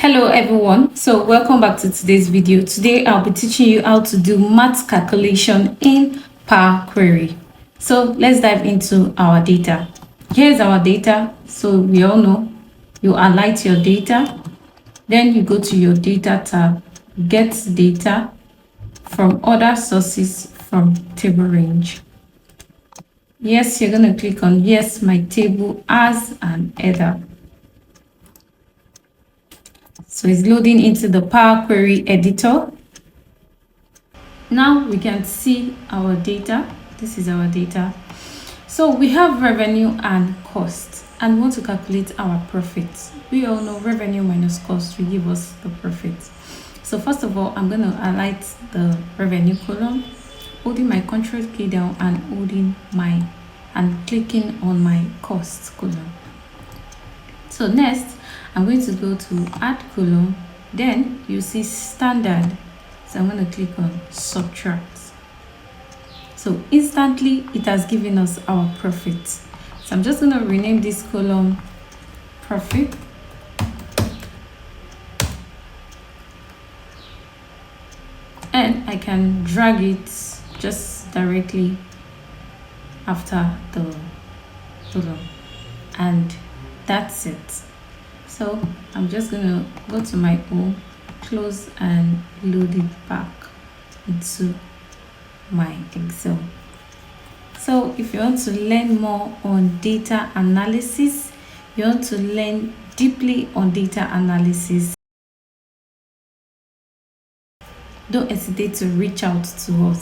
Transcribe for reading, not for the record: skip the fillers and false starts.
Hello everyone, so welcome back to today's video. Today I'll be teaching you how to do math calculation in PowerQuery. So let's dive into our data. Here's our data. So we all know you highlight your data, then you go to your data tab, get data from other sources from table range. Yes, you're going to click on yes, my table has an header. So it's loading into the PowerQuery editor. Now we can see our data. This is our data. So we have revenue and cost, and we want to calculate our profits. We all know revenue minus cost will give us the profit. So first of all, I'm going to highlight the revenue column, holding my Control key down and clicking on my cost column. So next, I'm going to go to add column, then you see standard. So I'm going to click on subtract. So instantly it has given us our profit. So I'm just going to rename this column profit. And I can drag it just directly after the column. And that's it. So I'm just going to go to my home, close and load it back into my Excel. So if you want to learn more on data analysis, you want to learn deeply on data analysis, don't hesitate to reach out to us.